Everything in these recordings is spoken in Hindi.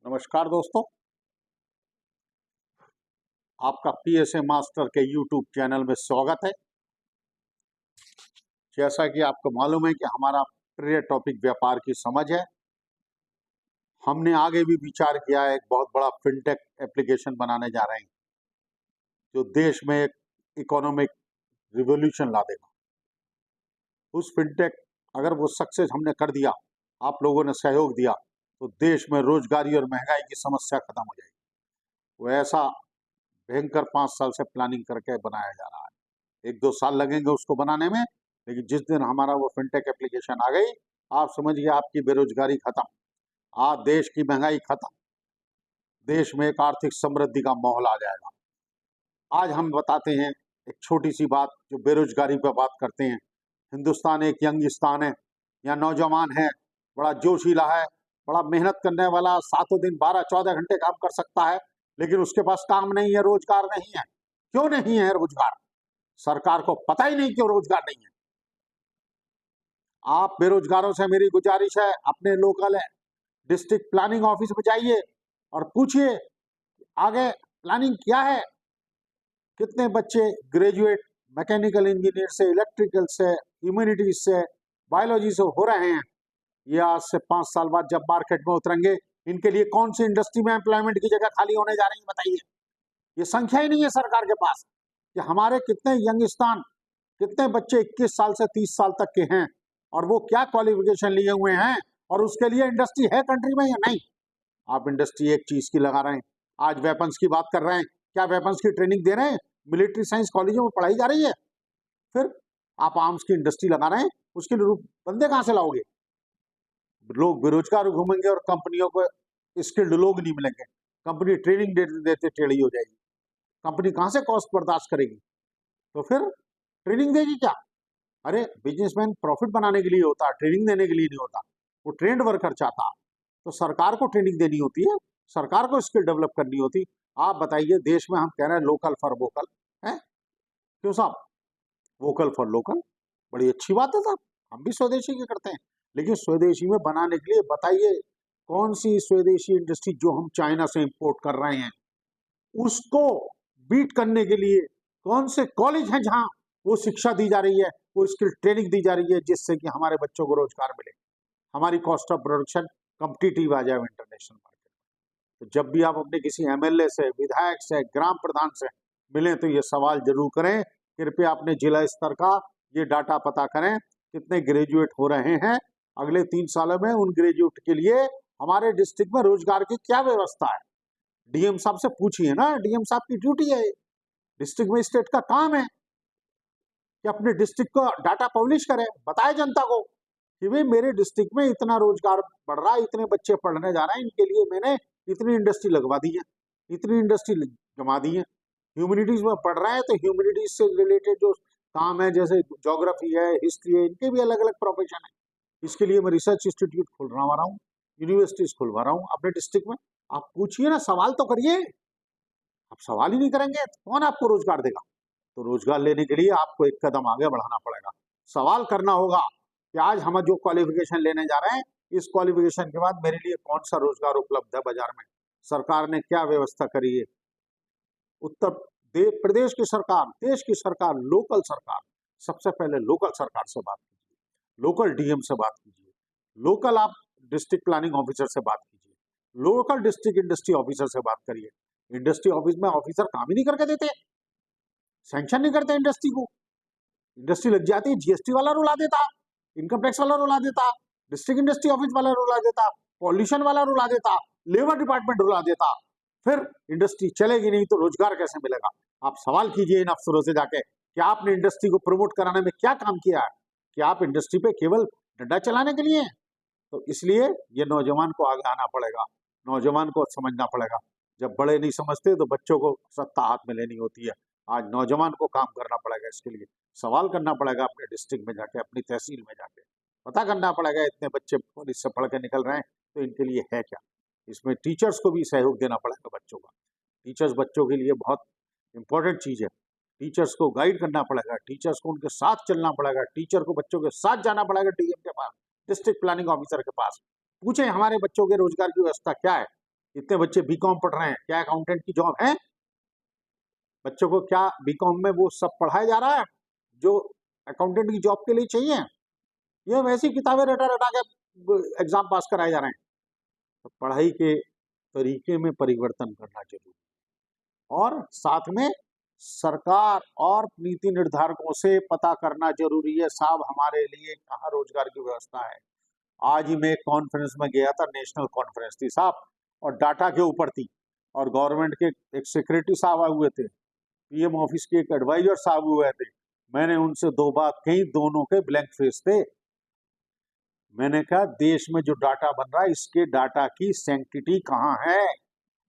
नमस्कार दोस्तों, आपका पीएसए मास्टर के यूट्यूब चैनल में स्वागत है। जैसा कि आपको मालूम है कि हमारा प्रिय टॉपिक व्यापार की समझ है। हमने आगे भी विचार किया है, एक बहुत बड़ा फिनटेक एप्लीकेशन बनाने जा रहे हैं जो देश में एक इकोनॉमिक रिवॉल्यूशन ला देगा। उस फिनटेक अगर वो सक्सेस हमने कर दिया, आप लोगों ने सहयोग दिया, तो देश में रोजगारी और महंगाई की समस्या खत्म हो जाएगी। वो ऐसा भयंकर 5 साल से प्लानिंग करके बनाया जा रहा है। 1-2 साल लगेंगे उसको बनाने में, लेकिन जिस दिन हमारा वो फिनटेक एप्लीकेशन आ गई, आप समझिए आपकी बेरोजगारी खत्म, आज देश की महंगाई खत्म, देश में एक आर्थिक समृद्धि का माहौल आ जाएगा। आज हम बताते हैं एक छोटी सी बात, जो बेरोजगारी पर बात करते हैं। हिंदुस्तान एक यंग स्थान है, यहाँ नौजवान है, बड़ा जोशीला है, बड़ा मेहनत करने वाला, सातों दिन 12-14 घंटे काम कर सकता है, लेकिन उसके पास काम नहीं है, रोजगार नहीं है। क्यों नहीं है रोजगार? सरकार को पता ही नहीं क्यों रोजगार नहीं है। आप बेरोजगारों से मेरी गुजारिश है, अपने लोकल डिस्ट्रिक्ट प्लानिंग ऑफिस में जाइए और पूछिए आगे प्लानिंग क्या है। कितने बच्चे ग्रेजुएट मैकेनिकल इंजीनियर से, इलेक्ट्रिकल से, ह्यूमैनिटीज से, बायोलॉजी से हो रहे हैं। ये आज से 5 साल बाद जब मार्केट में उतरेंगे, इनके लिए कौन सी इंडस्ट्री में एम्प्लॉयमेंट की जगह खाली होने जा रही है, बताइए। ये संख्या ही नहीं है सरकार के पास कि हमारे कितने यंगस्तान, कितने बच्चे 21 साल से 30 साल तक के हैं और वो क्या क्वालिफिकेशन लिए हुए हैं, और उसके लिए इंडस्ट्री है कंट्री में या नहीं। आप इंडस्ट्री एक चीज की लगा रहे हैं। आज वेपन्स की बात कर रहे हैं, क्या वेपन्स की ट्रेनिंग दे रहे हैं? मिलिट्री साइंस कॉलेजों में पढ़ाई जा रही है। फिर आप आर्म्स की इंडस्ट्री लगा रहे हैं, उसके लिए बंदे कहां से लाओगे? लोग बेरोजगार घूमेंगे और कंपनियों को स्किल्ड लोग नहीं मिलेंगे। कंपनी ट्रेनिंग देते टेढ़ी हो जाएगी। कंपनी कहां से कॉस्ट बर्दाश्त करेगी? तो फिर ट्रेनिंग देगी क्या? अरे बिजनेसमैन प्रॉफिट बनाने के लिए होता है, ट्रेनिंग देने के लिए नहीं होता। वो ट्रेंड वर्कर चाहता है, तो सरकार को ट्रेनिंग देनी होती है, सरकार को स्किल डेवलप करनी होती। आप बताइए, देश में हम कह रहे हैं लोकल फॉर वोकल है, क्यों साहब? वोकल फॉर लोकल बड़ी अच्छी बात है साहब, हम भी स्वदेशी की करते हैं, लेकिन स्वदेशी में बनाने के लिए बताइए कौन सी स्वदेशी इंडस्ट्री जो हम चाइना से इंपोर्ट कर रहे हैं, उसको बीट करने के लिए कौन से कॉलेज हैं जहां वो शिक्षा दी जा रही है, वो स्किल ट्रेनिंग दी जा रही है, जिससे कि हमारे बच्चों को रोजगार मिले, हमारी कॉस्ट ऑफ प्रोडक्शन कॉम्पिटिटिव आ जाए इंटरनेशनल मार्केट में। तो जब भी आप अपने किसी एमएलए से, विधायक से, ग्राम प्रधान से मिलें, तो ये सवाल जरूर करें, कृपया अपने जिला स्तर का ये डाटा पता करें, कितने ग्रेजुएट हो रहे हैं अगले 3 सालों में। उन ग्रेजुएट के लिए हमारे डिस्ट्रिक्ट में रोजगार की क्या व्यवस्था है? डीएम साहब से पूछिए ना, डीएम साहब की ड्यूटी है, डिस्ट्रिक्ट मजिस्ट्रेट का काम है कि अपने डिस्ट्रिक्ट को डाटा पब्लिश करें, बताए जनता को कि भाई मेरे डिस्ट्रिक्ट में इतना रोजगार बढ़ रहा है, इतने बच्चे पढ़ने जा रहे हैं, इनके लिए मैंने इतनी इंडस्ट्री लगवा दी है, इतनी इंडस्ट्री जमा दी है। ह्यूमैनिटीज में पढ़ रहे हैं तो ह्यूमैनिटीज से रिलेटेड जो काम है, जैसे ज्योग्राफी है, हिस्ट्री है, इनके भी अलग अलग प्रोफेशन है। इसके लिए मैं रिसर्च इंस्टीट्यूट खुलवा रहा हूँ, यूनिवर्सिटीज खुलवा रहा हूँ अपने डिस्ट्रिक्ट में। आप पूछिए ना, सवाल तो करिए। आप सवाल ही नहीं करेंगे तो कौन आपको रोजगार देगा? तो रोजगार लेने के लिए आपको एक कदम आगे बढ़ाना पड़ेगा। सवाल करना होगा कि आज हम जो क्वालिफिकेशन लेने जा रहे हैं, इस क्वालिफिकेशन के बाद मेरे लिए कौन सा रोजगार उपलब्ध है बाजार में, सरकार ने क्या व्यवस्था करी है। उत्तर प्रदेश की सरकार, देश की सरकार, लोकल सरकार, सबसे पहले लोकल सरकार से बात कीजिए, लोकल डीएम से बात कीजिए, लोकल आप डिस्ट्रिक्ट प्लानिंग ऑफिसर से बात कीजिए, लोकल डिस्ट्रिक्ट इंडस्ट्री ऑफिसर से बात करिए। इंडस्ट्री ऑफिस में ऑफिसर काम ही नहीं करके देते, सैंक्शन नहीं करते इंडस्ट्री को। इंडस्ट्री लग जाती है, जीएसटी वाला रुला देता, इनकम टैक्स वाला रुला देता, डिस्ट्रिक्ट इंडस्ट्री ऑफिस वाला रुला देता, पॉल्यूशन वाला रुला देता, लेबर डिपार्टमेंट रुला देता। फिर इंडस्ट्री चलेगी नहीं तो रोजगार कैसे मिलेगा? आप सवाल कीजिए इन अफसरों से जाके कि आपने इंडस्ट्री को प्रमोट कराने में क्या काम किया है, कि आप इंडस्ट्री पे केवल डंडा चलाने के लिए हैं? तो इसलिए ये नौजवान को आगे आना पड़ेगा, नौजवान को समझना पड़ेगा। जब बड़े नहीं समझते तो बच्चों को सत्ता हाथ में लेनी होती है। आज नौजवान को काम करना पड़ेगा, इसके लिए सवाल करना पड़ेगा अपने डिस्ट्रिक्ट में जाके, अपनी तहसील में जाके पता करना पड़ेगा, इतने बच्चे पुलिस से पढ़ के निकल रहे हैं तो इनके लिए है क्या। इसमें टीचर्स को भी सहयोग देना पड़ेगा बच्चों का। टीचर्स बच्चों के लिए बहुत इंपॉर्टेंट चीज है। टीचर्स को गाइड करना पड़ेगा, टीचर्स को उनके साथ चलना पड़ेगा, टीचर को बच्चों के साथ जाना पड़ेगा डीएम के पास, डिस्ट्रिक्ट प्लानिंग ऑफिसर के पास। पूछे हमारे बच्चों के रोजगार की व्यवस्था क्या है, इतने बच्चे बीकॉम पढ़ रहे हैं, क्या अकाउंटेंट की जॉब है? बच्चों को क्या बीकॉम में वो सब पढ़ाया जा रहा है जो अकाउंटेंट की जॉब के लिए चाहिए? ये वैसी किताबें रटा रटा के एग्जाम पास कराए जा रहे हैं। तो पढ़ाई के तरीके में परिवर्तन करना जरूरी है, और साथ में सरकार और नीति निर्धारकों से पता करना जरूरी है, साहब हमारे लिए कहाँ रोजगार की व्यवस्था है। आज ही मैं कॉन्फ्रेंस में गया था, नेशनल कॉन्फ्रेंस थी साहब, और डाटा के ऊपर थी, और गवर्नमेंट के एक सेक्रेटरी साहब आए हुए थे, पीएम ऑफिस के एक एडवाइजर साहब हुए थे। मैंने उनसे दो बात कही, दोनों के ब्लैंक फेस थे। मैंने कहा देश में जो डाटा बन रहा है, इसके डाटा की सैंक्टिटी कहाँ है?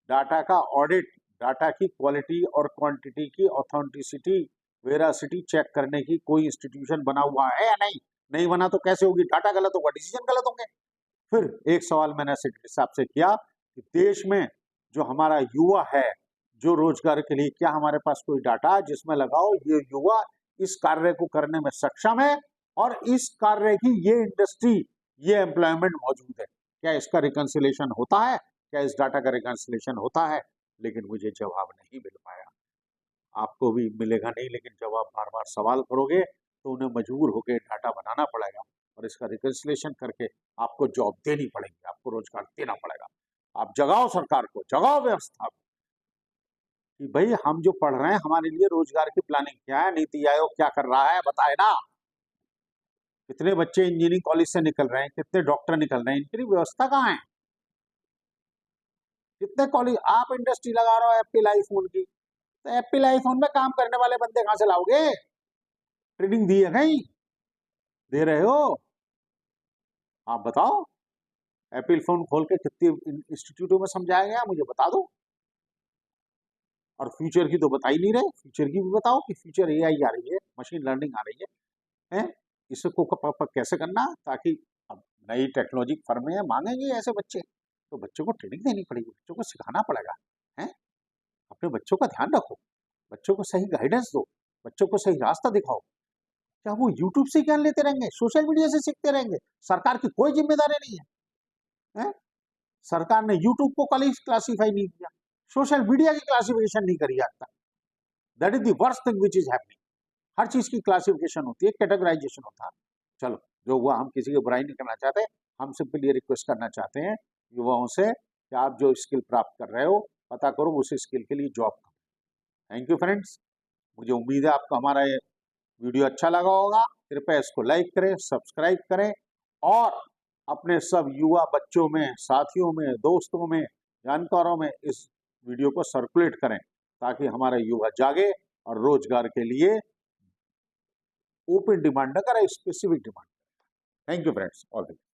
डाटा का ऑडिट, डाटा की क्वालिटी और क्वांटिटी की ऑथेंटिसिटी, वेरासिटी चेक करने की कोई इंस्टीट्यूशन बना हुआ है या नहीं? नहीं बना तो कैसे होगी? डाटा गलत होगा, डिसीजन गलत होंगे। फिर एक सवाल मैंने सेक्रेटरी साहब से किया कि देश में जो हमारा युवा है, जो रोजगार के लिए क्या हमारे पास कोई डाटा जिसमें लगाओ ये युवा इस कार्य को करने में सक्षम है और इस कार्य की ये इंडस्ट्री, ये एम्प्लॉयमेंट मौजूद है, क्या इसका रिकंसिलेशन होता है? क्या इस डाटा का रिकंसिलेशन होता है? लेकिन मुझे जवाब नहीं मिल पाया। आपको भी मिलेगा नहीं, लेकिन जब आप बार बार सवाल करोगे तो उन्हें मजबूर होकर डाटा बनाना पड़ेगा और इसका रिकंसिलेशन करके आपको जॉब देनी पड़ेगी, आपको रोजगार देना पड़ेगा। आप जगाओ सरकार को, जगाओ व्यवस्था को कि भाई हम जो पढ़ रहे हैं हमारे लिए रोजगार की प्लानिंग क्या है, नीति आयोग क्या कर रहा है बताए ना। कितने बच्चे इंजीनियरिंग कॉलेज से निकल रहे हैं, कितने डॉक्टर निकल रहे हैं, इनकी व्यवस्था कहाँ है? कितने कॉलेज आप इंडस्ट्री लगा रहे हो एप्पल आईफोन की, तो एप्पल आईफोन में काम करने वाले बंदे कहां से लाओगे? ट्रेनिंग दी है कहीं? दे रहे हो? आप बताओ, एप्पल फोन खोल के कितने इंस्टीट्यूटों में समझाया गया मुझे बता दो। और फ्यूचर की तो बता ही नहीं रहे, फ्यूचर की भी बताओ कि फ्यूचर एआई आ रही है, मशीन लर्निंग आ रही है? इसको कैसे करना ताकि अब नई टेक्नोलॉजी फर्में मांगेंगे ऐसे बच्चे, तो बच्चों को ट्रेनिंग देनी पड़ेगी, बच्चों को सिखाना पड़ेगा। है, अपने बच्चों का ध्यान रखो, बच्चों को सही गाइडेंस दो, बच्चों को सही रास्ता दिखाओ। क्या वो यूट्यूब से ज्ञान लेते रहेंगे, सोशल मीडिया से सीखते रहेंगे? सरकार की कोई जिम्मेदारी नहीं है? सरकार ने यूट्यूब को क्लासीफाई नहीं किया, सोशल मीडिया की क्लासिफिकेशन नहीं करी आज तक। That is the worst thing which is happening. हर चीज की क्लासिफिकेशन होती है, कैटेगराइजेशन होता है। चलो जो हुआ, हम किसी की बुराई नहीं करना चाहते, हम सिंपली ये रिक्वेस्ट करना चाहते हैं युवाओं से कि आप जो स्किल प्राप्त कर रहे हो पता करो, उस स्किल के लिए जॉब करो। थैंक यू फ्रेंड्स, मुझे उम्मीद है आपको हमारा ये वीडियो अच्छा लगा होगा। कृपया इसको लाइक करें, सब्सक्राइब करें और अपने सब युवा बच्चों में, साथियों में, दोस्तों में, जानकारों में इस वीडियो को सर्कुलेट करें ताकि हमारा युवा जागे और रोजगार के लिए ओपन डिमांड न करे, specific demand. Thank you friends, all the best.